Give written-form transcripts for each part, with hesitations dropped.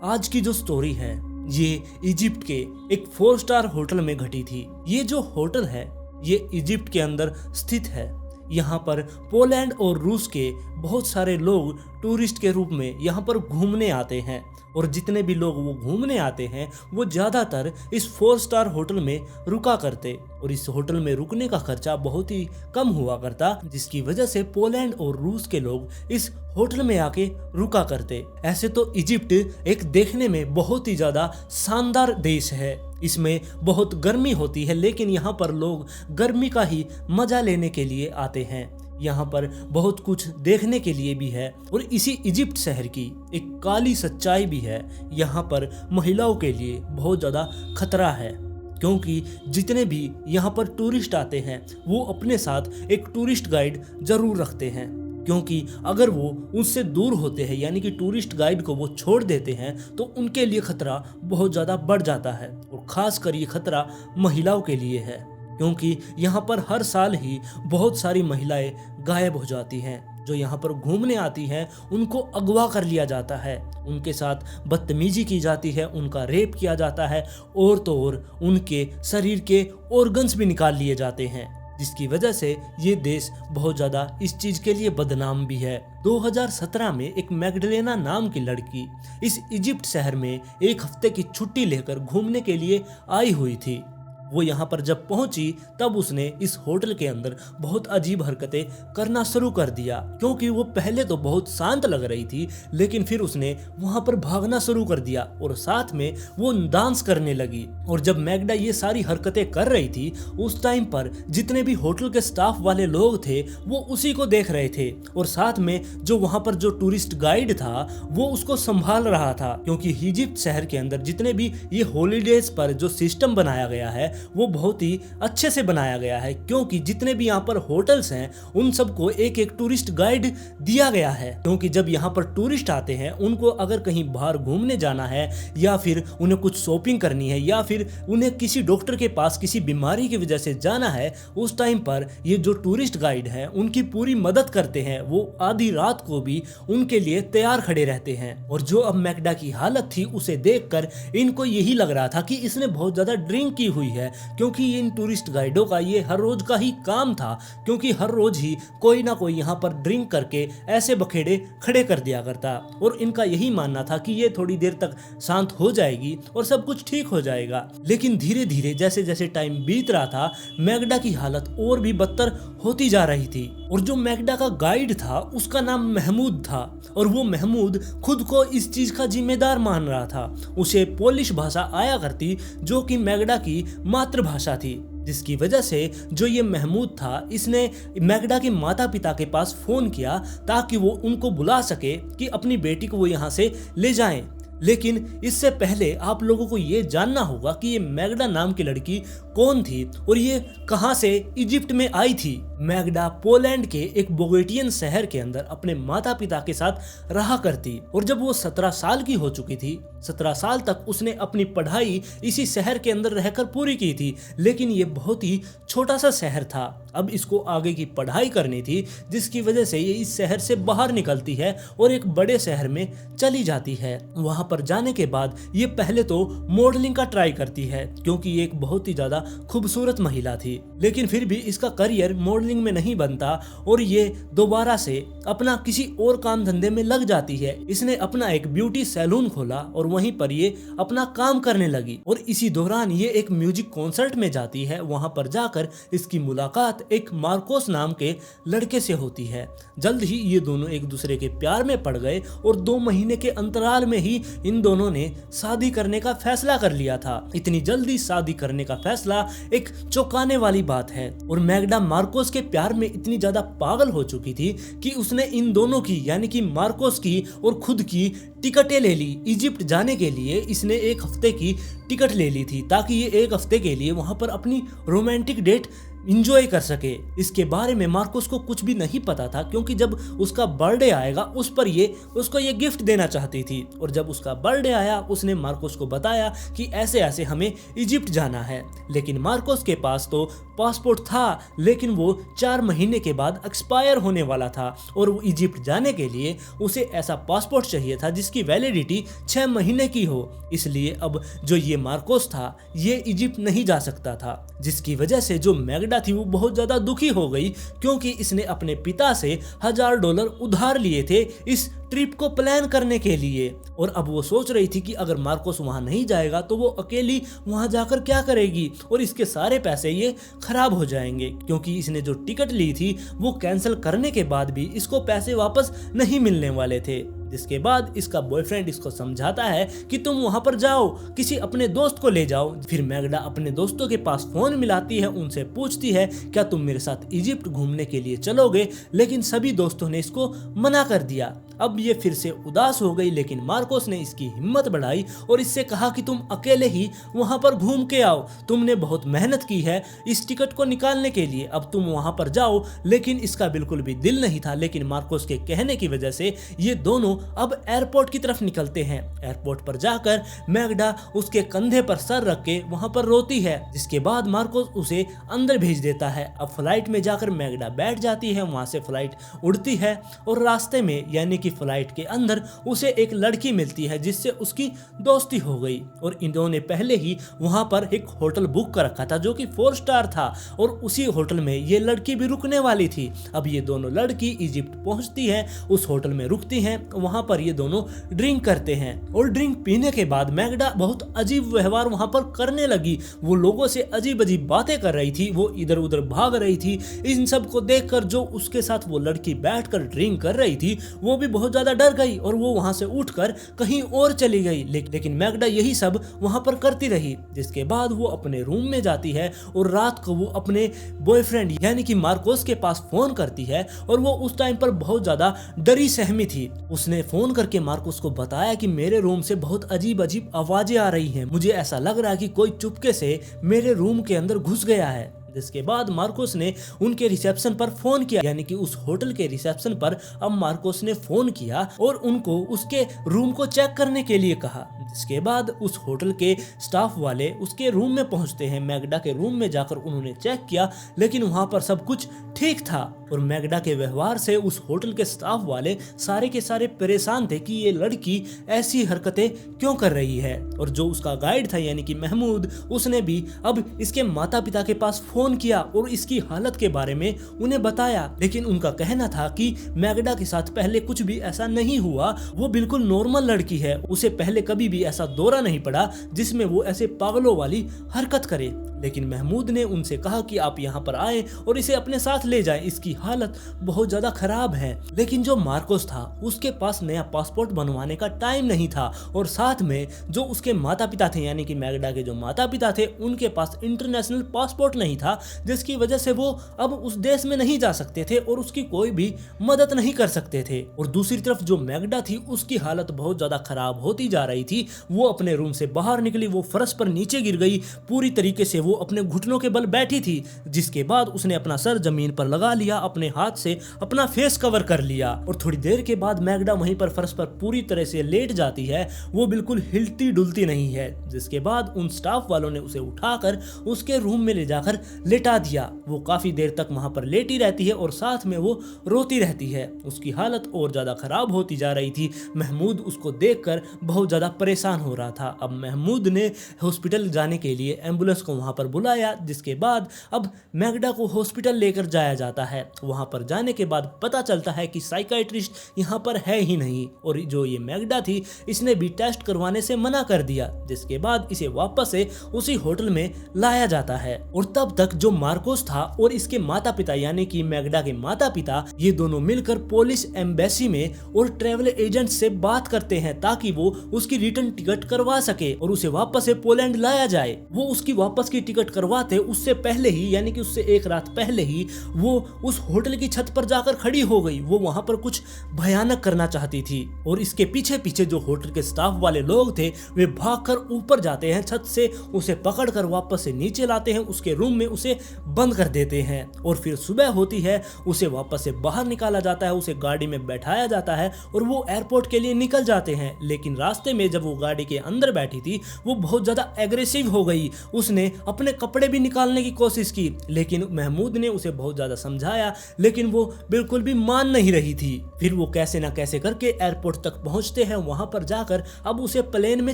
आज की जो स्टोरी है ये इजिप्ट के एक 4 स्टार होटल में घटी थी। ये जो होटल है ये इजिप्ट के अंदर स्थित है। यहाँ पर पोलैंड और रूस के बहुत सारे लोग टूरिस्ट के रूप में यहाँ पर घूमने आते हैं और जितने भी लोग वो घूमने आते हैं वो ज़्यादातर इस 4 स्टार होटल में रुका करते और इस होटल में रुकने का खर्चा बहुत ही कम हुआ करता, जिसकी वजह से पोलैंड और रूस के लोग इस होटल में आके रुका करते। ऐसे तो इजिप्ट एक देखने में बहुत ही ज़्यादा शानदार देश है, इसमें बहुत गर्मी होती है लेकिन यहाँ पर लोग गर्मी का ही मजा लेने के लिए आते हैं। यहाँ पर बहुत कुछ देखने के लिए भी है और इसी इजिप्ट शहर की एक काली सच्चाई भी है। यहाँ पर महिलाओं के लिए बहुत ज़्यादा खतरा है, क्योंकि जितने भी यहाँ पर टूरिस्ट आते हैं वो अपने साथ एक टूरिस्ट गाइड जरूर रखते हैं, क्योंकि अगर वो उससे दूर होते हैं यानी कि टूरिस्ट गाइड को वो छोड़ देते हैं तो उनके लिए खतरा बहुत ज़्यादा बढ़ जाता है। और ख़ासकर ये खतरा महिलाओं के लिए है, क्योंकि यहाँ पर हर साल ही बहुत सारी महिलाएं गायब हो जाती हैं। जो यहाँ पर घूमने आती हैं उनको अगवा कर लिया जाता है, उनके साथ बदतमीजी की जाती है, उनका रेप किया जाता है और तो और उनके शरीर के ऑर्गन्स भी निकाल लिए जाते हैं, जिसकी वजह से ये देश बहुत ज़्यादा इस चीज़ के लिए बदनाम भी है। 2017 में एक मैगडलेना नाम की लड़की इस इजिप्ट शहर में एक हफ्ते की छुट्टी लेकर घूमने के लिए आई हुई थी। वो यहाँ पर जब पहुंची तब उसने इस होटल के अंदर बहुत अजीब हरकतें करना शुरू कर दिया, क्योंकि वो पहले तो बहुत शांत लग रही थी लेकिन फिर उसने वहाँ पर भागना शुरू कर दिया और साथ में वो डांस करने लगी। और जब मैगडा ये सारी हरकतें कर रही थी उस टाइम पर जितने भी होटल के स्टाफ वाले लोग थे वो उसी को देख रहे थे और साथ में जो वहाँ पर जो टूरिस्ट गाइड था वो उसको संभाल रहा था, क्योंकि इजिप्ट शहर के अंदर जितने भी ये हॉलीडेज पर जो सिस्टम बनाया गया है वो बहुत ही अच्छे से बनाया गया है, क्योंकि जितने भी यहाँ पर होटल्स हैं उन सबको एक एक टूरिस्ट गाइड दिया गया है। क्योंकि जब यहाँ पर टूरिस्ट आते हैं उनको अगर कहीं बाहर घूमने जाना है या फिर उन्हें कुछ शॉपिंग करनी है या फिर उन्हें किसी डॉक्टर के पास किसी बीमारी की वजह से जाना है, उस टाइम पर ये जो टूरिस्ट गाइड हैं उनकी पूरी मदद करते हैं। वो आधी रात को भी उनके लिए तैयार खड़े रहते हैं। और जो अब मैगडा की हालत थी उसे देखकर इनको यही लग रहा था कि इसने बहुत ज्यादा ड्रिंक की हुई है, क्योंकि इन टूरिस्ट गाइडों का ये हर रोज का ही काम था, क्योंकि हर रोज ही कोई ना कोई यहाँ पर ड्रिंक करके ऐसे बखेड़े खड़े कर दिया करता और इनका यही मानना था कि ये थोड़ी देर तक शांत हो जाएगी और सब कुछ ठीक हो जाएगा। लेकिन धीरे धीरे जैसे जैसे टाइम बीत रहा था मैगडा की हालत और भी बदतर होती जा रही थी। और जो मैगडा का गाइड था उसका नाम महमूद था और वो महमूद खुद को इस चीज का जिम्मेदार मान रहा था। उसे पोलिश भाषा आया करती जो कि मैगडा की मातृभाषा थी, जिसकी वजह से जो ये महमूद था इसने मैगडा के माता पिता के पास फोन किया ताकि वो उनको बुला सके कि अपनी बेटी को वो यहाँ से ले जाएं। लेकिन इससे पहले आप लोगों को ये जानना होगा कि ये मैगडा नाम की लड़की कौन थी और ये कहां से इजिप्ट में आई थी। मैगडा पोलैंड के एक बोगेटियन शहर के अंदर अपने माता पिता के साथ रहा करती और जब वो 17 साल की हो चुकी थी 17 साल तक उसने अपनी पढ़ाई इसी शहर के अंदर रहकर पूरी की थी। लेकिन ये बहुत ही छोटा सा शहर था, अब इसको आगे की पढ़ाई करनी थी, जिसकी वजह से ये इस शहर से बाहर निकलती है और एक बड़े शहर में चली जाती है। वहां पर जाने के बाद ये पहले तो मॉडलिंग का ट्राई करती है, क्योंकि ये एक बहुत ही ज्यादा खूबसूरत महिला थी। लेकिन फिर भी इसका करियर मॉडलिंग में नहीं बनता और ये दोबारा से अपना किसी और काम धंधे में लग जाती है। इसने अपना एक ब्यूटी सैलून खोला और वहीं पर ये अपना काम करने लगी। और इसी दौरान ये एक म्यूजिक कॉन्सर्ट में जाती है। वहां पर जाकर इसकी मुलाकात एक मार्कोस नाम के लड़के से होती है। जल्द ही ये दोनों एक दूसरे के प्यार में पड़ गए और 2 महीने के अंतराल में ही इन दोनों ने शादी करने का फैसला कर लिया था। इतनी जल्दी शादी करने का फैसला एक चौंकाने वाली बात है। और मैगडा मार्कोस के प्यार में इतनी ज्यादा पागल हो चुकी थी कि उसने इन दोनों की यानी कि मार्कोस की और खुद की टिकटें ले ली। इजिप्ट जाने के लिए इसने 1 हफ्ते की टिकट ले ली थी ताकि ये 1 हफ्ते के लिए वहां पर अपनी रोमांटिक डेट इंजॉय कर सके। इसके बारे में मार्कोस को कुछ भी नहीं पता था, क्योंकि जब उसका बर्थडे आएगा उस पर ये उसको ये गिफ्ट देना चाहती थी। और जब उसका बर्थडे आया उसने मार्कोस को बताया कि ऐसे ऐसे हमें इजिप्ट जाना है। लेकिन मार्कोस के पास तो पासपोर्ट था, लेकिन वो 4 महीने के बाद एक्सपायर होने वाला था और वो इजिप्ट जाने के लिए उसे ऐसा पासपोर्ट चाहिए था जिसकी वैलिडिटी 6 महीने की हो। इसलिए अब जो ये मार्कोस था ये इजिप्ट नहीं जा सकता था, जिसकी वजह से जो मैगडा थी वो बहुत ज्यादा दुखी हो गई, क्योंकि इसने अपने पिता से $1000 उधार लिए थे इस ट्रिप को प्लान करने के लिए। और अब वो सोच रही थी कि अगर मार्कोस वहां नहीं जाएगा तो वो अकेली वहां जाकर क्या करेगी, और इसके सारे पैसे ये खराब हो जाएंगे, क्योंकि इसने जो टिकट ली थी वो कैंसिल करने के बाद भी इसको पैसे वापस नहीं मिलने वाले थे। जिसके बाद इसका बॉयफ्रेंड इसको समझाता है कि तुम वहां पर जाओ, किसी अपने दोस्त को ले जाओ। फिर मैगडा अपने दोस्तों के पास फोन मिलाती है, उनसे पूछती है क्या तुम मेरे साथ इजिप्ट घूमने के लिए चलोगे, लेकिन सभी दोस्तों ने इसको मना कर दिया। अब ये फिर से उदास हो गई, लेकिन मार्कोस ने इसकी हिम्मत बढ़ाई और इससे कहा कि तुम अकेले ही वहां पर घूम के आओ, तुमने बहुत मेहनत की है इस टिकट को निकालने के लिए, अब तुम वहां पर जाओ। लेकिन इसका बिल्कुल भी दिल नहीं था, लेकिन मार्कोस के कहने की वजह से ये दोनों अब एयरपोर्ट की तरफ निकलते हैं। एयरपोर्ट पर जाकर मैगडा उसके कंधे पर सर रख के वहां पर रोती है, जिसके बाद मार्कोस उसे अंदर भेज देता है। अब फ्लाइट में जाकर मैगडा बैठ जाती है, वहां से फ्लाइट उड़ती है और रास्ते में यानी कि फ्लाइट के अंदर उसे एक लड़की मिलती है जिससे उसकी दोस्ती हो गई। और इन्होंने पहले ही वहां पर एक होटल बुक कर रखा था जो कि 4 स्टार था, और उसी होटल में ये लड़की भी रुकने वाली थी। अब ये दोनों लड़की इजिप्ट पहुंचती है, उस होटल में रुकती हैं, वहां पर ये दोनों ड्रिंक करते हैं। और ड्रिंक पीने के बाद मैगडा बहुत अजीब व्यवहार वहां पर करने लगी, वो लोगों से अजीब अजीब बातें कर रही थी, वो इधर उधर भाग रही थी। इन सब को देखकर जो उसके साथ वो लड़की बैठकर ड्रिंक कर रही थी वो भी बहुत ज्यादा डर गई और वो वहां से उठकर कहीं और चली गई। लेकिन मैगडा यही सब वहां पर करती रही। जिसके बाद वो अपने रूम में जाती है और रात को वो अपने बॉयफ्रेंड यानी कि मार्कोस के पास फोन करती है, और वो उस टाइम पर बहुत ज्यादा डरी सहमी थी। उसने फोन करके मार्कोस को बताया कि मेरे रूम से बहुत अजीब अजीब आवाजें आ रही हैं, मुझे ऐसा लग रहा है कि कोई चुपके से मेरे रूम के अंदर घुस गया है। जिसके बाद मार्कोस ने उनके रिसेप्शन पर फोन किया, यानी कि उस होटल के रिसेप्शन पर अब मार्कोस ने फोन किया और उनको उसके रूम को चेक करने के लिए कहा। जिसके बाद उस होटल के स्टाफ वाले उसके रूम में पहुंचते हैं। मैगडा के रूम में जाकर उन्होंने चेक किया, लेकिन वहां पर सब कुछ ठीक था। और मैगडा के व्यवहार से उस होटल के स्टाफ वाले सारे के सारे परेशान थे कि ये लड़की ऐसी हरकतें क्यों कर रही है। और जो उसका गाइड था यानी कि महमूद, उसने भी अब इसके माता पिता के पास फोन किया और इसकी हालत के बारे में उन्हें बताया। लेकिन उनका कहना था कि मैगडा के साथ पहले कुछ भी ऐसा नहीं हुआ, वो बिल्कुल नॉर्मल लड़की है, उसे पहले कभी भी ऐसा दौरा नहीं पड़ा जिसमें वो ऐसे पागलों वाली हरकत करे। लेकिन महमूद ने उनसे कहा कि आप यहाँ पर आए और इसे अपने साथ ले जाएं, इसकी हालत बहुत ज्यादा खराब है। लेकिन जो मार्कोस था उसके पास नया पासपोर्ट बनवाने का टाइम नहीं था, और साथ में जो उसके माता पिता थे यानी कि मैगडा के जो माता पिता थे उनके पास इंटरनेशनल पासपोर्ट नहीं था, जिसकी वजह से वो अब उस देश में नहीं जा सकते थे और उसकी कोई भी मदद नहीं कर सकते थे। और दूसरी तरफ जो मैगडा थी उसकी हालत बहुत ज्यादा खराब होती जा रही थी। वो अपने रूम से बाहर निकली, वो फर्श पर नीचे गिर गई, पूरी तरीके से वो अपने घुटनों के बल बैठी थी। जिसके बाद उसने अपना सर जमीन पर लगा लिया, अपने हाथ से अपना फेस कवर कर लिया, और थोड़ी देर के बाद मैगडा वहीं पर फर्श पर पूरी तरह से लेट जाती है, वो बिल्कुल हिलती डुलती नहीं है। जिसके बाद उन स्टाफ वालों ने उसे उठाकर उसके रूम में ले जाकर लेटा दिया। वो काफी देर तक वहां पर लेटी रहती है और साथ में वो रोती रहती है। उसकी हालत और ज्यादा खराब होती जा रही थी। महमूद उसको देखकर बहुत ज्यादा परेशान हो रहा था। अब महमूद ने हॉस्पिटल जाने के लिए एम्बुलेंस को वहां पर बुलाया, जिसके बाद अब मैगडा को हॉस्पिटल लेकर जाया जाता है। वहां पर जाने के बाद पता चलता है कि साइकाइट्रिस्ट यहाँ पर है ही नहीं, और जो ये मैगडा थी इसने भी टेस्ट करवाने से मना कर दिया। जिसके बाद इसे वापस से उसी होटल में लाया जाता है। और तब तक जो मार्कोस था और इसके माता पिता यानी कि मैगडा के माता पिता, ये दोनों मिलकर पुलिस एम्बेसी में और ट्रैवल एजेंट से बात करते हैं ताकि वो उसकी रिटर्न टिकट करवा सके और उसे वापस से पोलैंड लाया जाए। वो उसकी वापस की टिकट करवाते उससे पहले ही, यानी कि उससे एक रात पहले ही वो उस होटल की छत पर जाकर खड़ी हो गई। वो वहां पर कुछ भयानक करना चाहती थी और इसके पीछे पीछे जो होटल के स्टाफ वाले लोग थे वे भागकर ऊपर जाते हैं छत से, उसे पकड़कर वापस से नीचे लाते हैं, उसके रूम में उसे बंद कर देते हैं और फिर सुबह होती है, उसे वापस से बाहर निकाला जाता है, उसे गाड़ी में बैठाया जाता है और वो एयरपोर्ट के लिए निकल जाते हैं। लेकिन रास्ते में जब वो गाड़ी के अंदर बैठी थी वो बहुत ज्यादा एग्रेसिव हो गई। उसने अपने कपड़े भी निकालने की कोशिश की, लेकिन महमूद ने उसे बहुत ज्यादा समझाया, लेकिन वो बिल्कुल भी मान नहीं रही थी। फिर वो कैसे ना कैसे करके एयरपोर्ट तक पहुंचते हैं। वहां पर जाकर अब उसे प्लेन में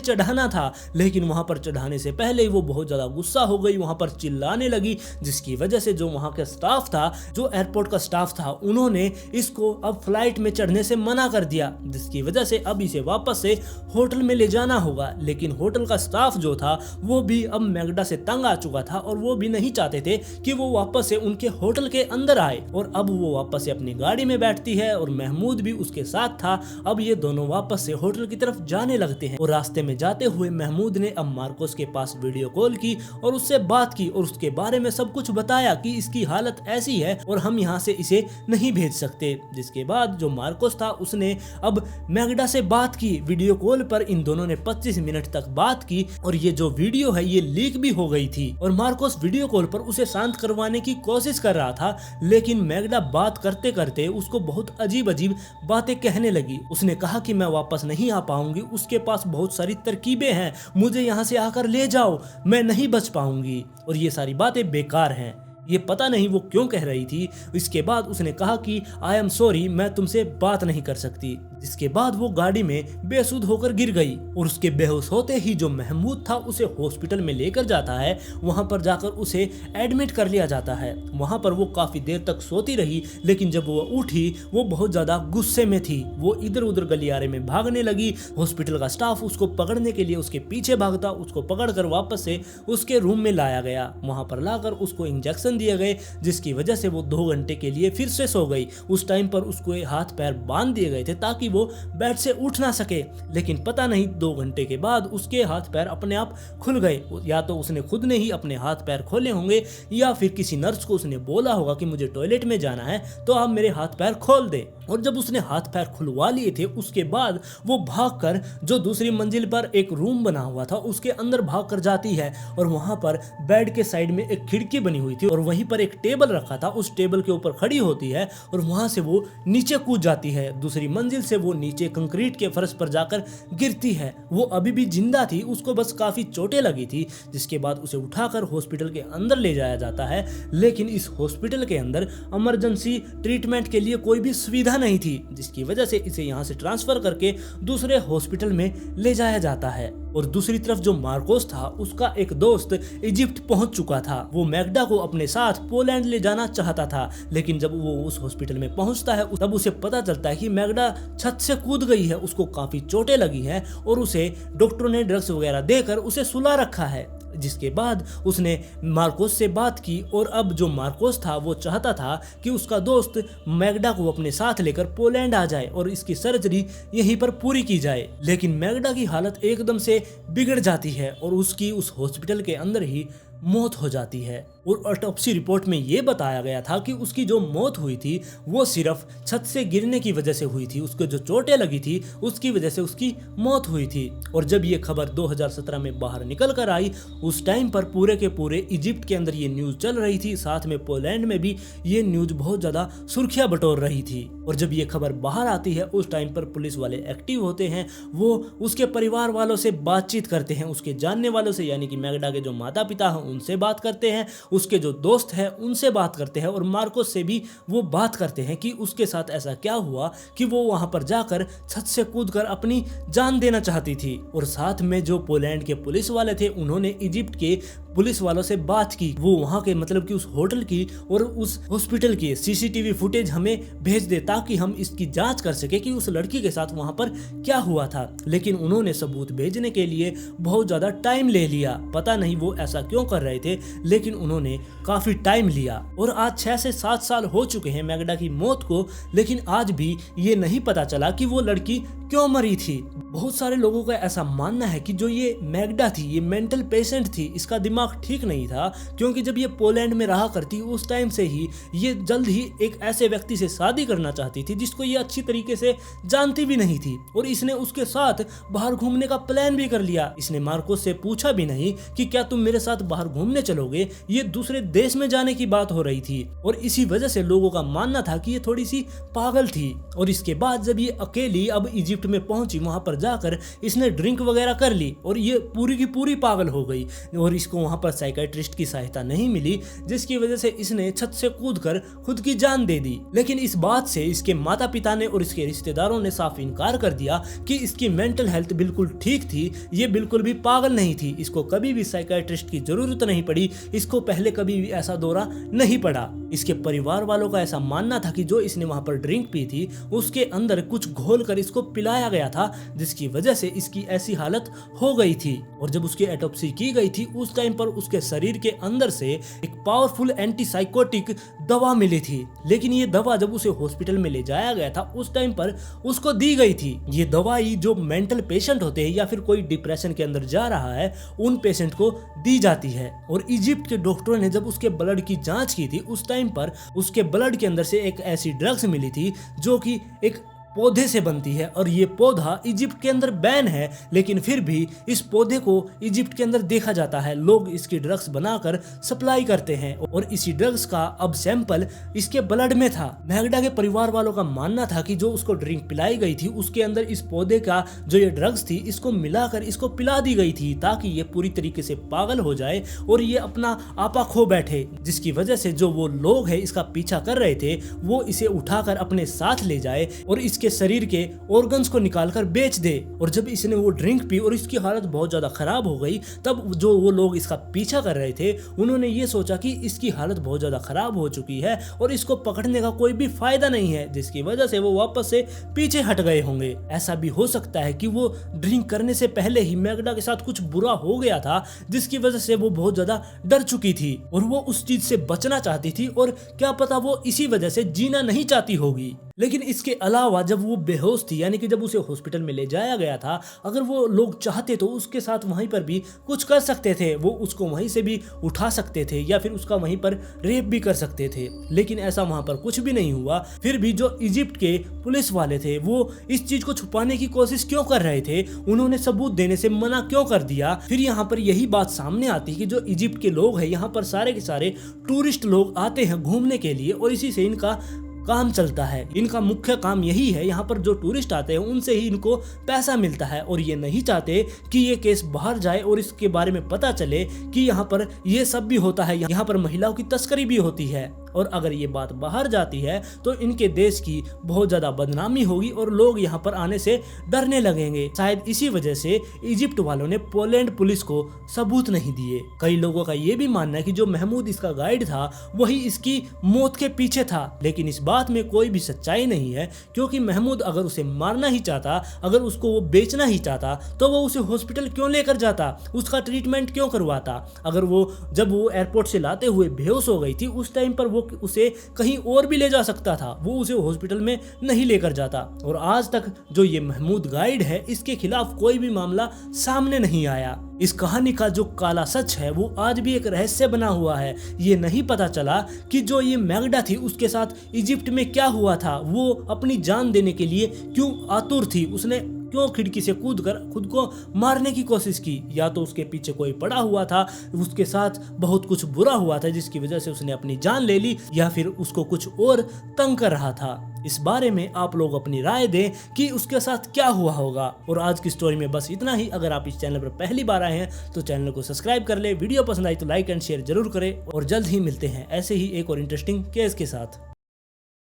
चढ़ाना था, लेकिन वहां पर चढ़ाने से पहले ही वो बहुत ज्यादा गुस्सा हो गई, वहां पर चिल्लाने लगी, जिसकी वजह से जो वहां का स्टाफ था, जो एयरपोर्ट का स्टाफ था, उन्होंने इसको अब फ्लाइट में चढ़ने से मना कर दिया, जिसकी वजह से अब इसे वापस से होटल में ले जाना होगा। लेकिन होटल का स्टाफ जो था वो भी अब मैगडा से तंग आ चुका था और वो भी नहीं चाहते थे कि वो वापस से उनके होटल के अंदर आए। और अब वो वापस से अपनी गाड़ी में बैठती है और महमूद भी उसके साथ था। अब ये दोनों वापस से होटल की तरफ जाने लगते हैं और रास्ते में जाते हुए महमूद ने अब मार्कोस के पास वीडियो कॉल की और उससे बात की और उसके बारे में सब कुछ बताया कि इसकी हालत ऐसी है और हम यहाँ से इसे नहीं भेज सकते। जिसके बाद जो मार्कोस था उसने अब मैगडा से बात की वीडियो कॉल पर। इन दोनों ने 25 मिनट तक बात की और ये जो वीडियो है ये लीक भी हो गई थी और मार्कोस वीडियो कॉल पर उसे शांत करवाने की कोशिश कर रहा था, लेकिन मैगडा बात करते करते उसको बहुत अजीब अजीब बातें कहने लगी। उसने कहा कि मैं वापस नहीं आ पाऊंगी, उसके पास बहुत सारी तरकीबें हैं, मुझे यहाँ से आकर ले जाओ, मैं नहीं बच पाऊंगी और ये सारी बातें बेकार हैं। ये पता नहीं वो क्यों कह रही थी। इसके बाद उसने कहा कि आई एम सॉरी, मैं तुमसे बात नहीं कर सकती। जिसके बाद वो गाड़ी में बेसुध होकर गिर गई और उसके बेहोश होते ही जो महमूद था उसे हॉस्पिटल में लेकर जाता है। वहां पर जाकर उसे एडमिट कर लिया जाता है। वहां पर वो काफी देर तक सोती रही, लेकिन जब वो उठी वो बहुत ज्यादा गुस्से में थी। वो इधर उधर गलियारे में भागने लगी। हॉस्पिटल का स्टाफ उसको पकड़ने के लिए उसके पीछे भागता, उसको पकड़कर वापस से उसके रूम में लाया गया। वहां पर लाकर उसको इंजेक्शन दिए गए, जिसकी वजह से वो 2 घंटे के लिए फिर से सो गई। उस टाइम पर उसको हाथ पैर बांध दिए गए थे ताकि वो बेड से उठ ना सके, लेकिन पता नहीं 2 घंटे के बाद उसके हाथ पैर अपने आप खुल गए। या तो उसने खुद ने ही अपने हाथ पैर खोले होंगे या फिर किसी नर्स को उसने बोला होगा कि मुझे टॉयलेट में जाना है तो आप मेरे हाथ पैर खोल दे। और जब उसने हाथ पैर खुलवा लिए थे उसके बाद वो भागकर जो दूसरी मंजिल पर एक रूम बना हुआ था उसके अंदर भागकर जाती है और वहां पर बेड के साइड में एक खिड़की बनी हुई थी और वहीं पर एक टेबल रखा था। उस टेबल के ऊपर खड़ी होती है और वहां से वो नीचे कूद जाती है। दूसरी मंजिल से वो नीचे कंक्रीट के फर्श पर जाकर गिरती है। वो अभी भी जिंदा थी, उसको बस काफी चोटें लगी थी। जिसके बाद उसे उठाकर हॉस्पिटल के अंदर ले जाया जाता है, लेकिन इस हॉस्पिटल के अंदर इमरजेंसी ट्रीटमेंट के लिए कोई भी सुविधा नहीं थी, जिसकी वजह से इसे यहाँ से ट्रांसफर करके दूसरे हॉस्पिटल में ले जाया जाता है। और दूसरी तरफ जो मार्कोस था उसका एक दोस्त इजिप्ट पहुंच चुका था। वो मैगडा को अपने साथ पोलैंड ले जाना चाहता था, लेकिन जब वो उस हॉस्पिटल में पहुंचता है तब उसे पता चलता है कि मैगडा छत से कूद गई है, उसको काफी चोटें लगी हैं और उसे डॉक्टरों ने ड्रग्स वगैरह देकर उसे सुला रखा है। जिसके बाद उसने मार्कोस से बात की और अब जो मार्कोस था वो चाहता था कि उसका दोस्त मैगडा को अपने साथ लेकर पोलैंड आ जाए और इसकी सर्जरी यहीं पर पूरी की जाए। लेकिन मैगडा की हालत एकदम से बिगड़ जाती है और उसकी उस हॉस्पिटल के अंदर ही मौत हो जाती है। और ऑटोप्सी रिपोर्ट में ये बताया गया था कि उसकी जो मौत हुई थी वो सिर्फ छत से गिरने की वजह से हुई थी। उसको जो चोटें लगी थी उसकी वजह से उसकी मौत हुई थी। और जब ये खबर 2017 में बाहर निकल कर आई उस टाइम पर पूरे के पूरे इजिप्ट के अंदर ये न्यूज़ चल रही थी, साथ में पोलैंड में भी ये न्यूज़ बहुत ज़्यादा सुर्खियां बटोर रही थी। और जब ये खबर बाहर आती है उस टाइम पर पुलिस वाले एक्टिव होते हैं, वो उसके परिवार वालों से बातचीत करते हैं, उसके जानने वालों से, यानी कि मैगडा के जो माता पिता हैं उनसे बात करते हैं, उसके जो दोस्त हैं उनसे बात करते हैं और मार्कोस से भी वो बात करते हैं कि उसके साथ ऐसा क्या हुआ कि वो वहां पर जाकर छत से कूदकर अपनी जान देना चाहती थी। और साथ में जो पोलैंड के पुलिस वाले थे उन्होंने इजिप्ट के पुलिस वालों से बात की, वो वहां के मतलब कि उस होटल की और उस हॉस्पिटल की सीसीटीवी फुटेज हमें भेज दे ताकि हम इसकी जांच कर सके कि उस लड़की के साथ वहां पर क्या हुआ था। लेकिन उन्होंने सबूत भेजने के लिए बहुत ज्यादा टाइम ले लिया। पता नहीं वो ऐसा क्यों कर रहे थे, लेकिन उन्होंने काफी टाइम लिया। और आज 6 से 7 साल हो चुके हैं मैगडा की मौत को, लेकिन आज भी ये नहीं पता चला कि वो लड़की क्यों मरी थी। बहुत सारे लोगों का ऐसा मानना है कि जो ये मैगडा थी ये मेंटल पेशेंट थी, इसका दिमाग दिमाग ठीक नहीं था, क्योंकि जब ये पोलैंड में रहा करती उस टाइम से ही ये जल्द ही एक ऐसे व्यक्ति से शादी करना चाहती थी जिसको ये अच्छी तरीके से जानती भी नहीं थी, और इसने उसके साथ बाहर घूमने का प्लान भी कर लिया। इसने मार्कोस से पूछा भी नहीं कि क्या तुम मेरे साथ बाहर घूमने चलोगे, ये दूसरे देश में जाने की बात हो रही थी, और इसी वजह से लोगों का मानना था कि ये थोड़ी सी पागल थी। और इसके बाद जब ये अकेली अब इजिप्ट में पहुंची, वहां पर जाकर इसने ड्रिंक वगैरह कर ली और ये पूरी की पूरी पागल हो गई, और इसको वहां पर साइकियाट्रिस्ट की सहायता नहीं मिली, जिसकी वजह से इसने छत से कूदकर खुद की जान दे दी। लेकिन इस बात से इसके माता पिता ने और इसके रिश्तेदारों ने साफ इनकार कर दिया कि इसकी मेंटल हेल्थ बिल्कुल ठीक थी, ये बिल्कुल भी पागल नहीं थी, इसको कभी भी साइकियाट्रिस्ट की जरूरत नहीं पड़ी, इसको पहले कभी भी ऐसा दौरा नहीं पड़ा। इसके परिवार वालों का ऐसा मानना था कि जो इसने वहां पर ड्रिंक पी थी उसके अंदर कुछ घोल कर इसको पिलाया गया था, जिसकी वजह से इसकी ऐसी हालत हो गई थी। और जब उसकी ऑटोप्सी की गई थी उस टाइम पर उसके शरीर के अंदर से एक पावरफुल एंटीसाइकोटिक दवा मिली थी, लेकिन ये दवा जब उसे हॉस्पिटल में ले जाया गया था उस टाइम पर उसको दी गई थी। ये दवाई जो मेंटल पेशेंट होते हैं या फिर कोई डिप्रेशन के अंदर जा रहा है उन पेशेंट को दी जाती है। और इजिप्ट के डॉक्टरों ने जब उसके ब्लड की जांच की थी उस टाइम पर उसके ब्लड के अंदर से एक ऐसी ड्रग्स मिली थी जो कि एक पौधे से बनती है, और ये पौधा इजिप्ट के अंदर बैन है, लेकिन फिर भी इस पौधे को इजिप्ट के अंदर देखा जाता है। लोग इसकी ड्रग्स बनाकर सप्लाई करते हैं, और इसी ड्रग्स का अब सैंपल इसके ब्लड में था। मैगडा के परिवार वालों का मानना था कि जो उसको ड्रिंक पिलाई गई थी उसके अंदर इस पौधे का जो ये ड्रग्स थी इसको मिलाकर इसको पिला दी गई थी, ताकि ये पूरी तरीके से पागल हो जाए और ये अपना आपा खो बैठे, जिसकी वजह से जो वो लोग है इसका पीछा कर रहे थे वो इसे उठाकर अपने साथ ले जाए और के शरीर के ऑर्गन्स को निकालकर बेच दे। और जब इसने वो ड्रिंक पी और इसकी हालत बहुत ज्यादा खराब हो गई, तब जो वो लोग इसका पीछा कर रहे थे उन्होंने ये सोचा कि इसकी हालत बहुत ज्यादा खराब हो चुकी है और इसको पकड़ने का कोई भी फायदा नहीं है, जिसकी वजह से वो वापस से पीछे हट गए होंगे। ऐसा भी हो सकता है कि वो ड्रिंक करने से पहले ही मैगडा के साथ कुछ बुरा हो गया था, जिसकी वजह से वो बहुत ज्यादा डर चुकी थी और वो उस चीज से बचना चाहती थी, और क्या पता वो इसी वजह से जीना नहीं चाहती होगी। लेकिन इसके अलावा जब वो बेहोश थी, यानी कि जब उसे हॉस्पिटल में ले जाया गया था, अगर वो लोग चाहते तो उसके साथ वहीं पर भी कुछ कर सकते थे, वो उसको वहीं से भी उठा सकते थे या फिर उसका वहीं पर रेप भी कर सकते थे, लेकिन ऐसा वहां पर कुछ भी नहीं हुआ। फिर भी जो इजिप्ट के पुलिस वाले थे वो इस चीज को छुपाने की कोशिश क्यों कर रहे थे, उन्होंने सबूत देने से मना क्यों कर दिया। फिर यहाँ पर यही बात सामने आती है कि जो इजिप्ट के लोग हैं यहाँ पर सारे के सारे टूरिस्ट लोग आते हैं घूमने के लिए और इसी से इनका काम चलता है। इनका मुख्य काम यही है, यहाँ पर जो टूरिस्ट आते हैं उनसे ही इनको पैसा मिलता है, और ये नहीं चाहते कि ये केस बाहर जाए और इसके बारे में पता चले कि यहाँ पर ये सब भी होता है, यहाँ पर महिलाओं की तस्करी भी होती है। और अगर ये बात बाहर जाती है तो इनके देश की बहुत ज्यादा बदनामी होगी और लोग यहाँ पर आने से डरने लगेंगे। शायद इसी वजह से इजिप्ट वालों ने पोलैंड पुलिस को सबूत नहीं दिए। कई लोगों का ये भी मानना है कि जो महमूद इसका गाइड था वही इसकी मौत के पीछे था, लेकिन इस बात में कोई भी सच्चाई नहीं है, क्योंकि महमूद अगर उसे मारना ही चाहता, अगर उसको वो बेचना ही चाहता, तो वो उसे हॉस्पिटल क्यों लेकर जाता, उसका ट्रीटमेंट क्यों करवाता। अगर वो जब वो एयरपोर्ट से लाते हुए बेहोश हो गई थी उस टाइम पर वो उसे कहीं और भी ले जा सकता था, वो उसे हॉस्पिटल में नहीं लेकर जाता। और आज तक जो ये महमूद गाइड है इसके खिलाफ कोई भी मामला सामने नहीं आया। इस कहानी का जो काला सच है वो आज भी एक रहस्य बना हुआ है। ये नहीं पता चला कि जो ये मैगडा थी उसके साथ इजिप्ट में क्या हुआ था, वो अपनी जान देने के लिए क्यों आतुर थी, उसने क्यों खिड़की से कूदकर खुद को मारने की कोशिश की। या तो उसके पीछे कोई पड़ा हुआ था, उसके साथ बहुत कुछ बुरा हुआ था जिसकी वजह से उसने अपनी जान ले ली, या फिर उसको कुछ और तंग कर रहा था। इस बारे में आप लोग अपनी राय दें कि उसके साथ क्या हुआ होगा। और आज की स्टोरी में बस इतना ही। अगर आप इस चैनल पर पहली बार आए हैं तो चैनल को सब्सक्राइब कर ले, वीडियो पसंद आई तो लाइक एंड शेयर जरूर करें, और जल्द ही मिलते हैं ऐसे ही एक और इंटरेस्टिंग केस के साथ।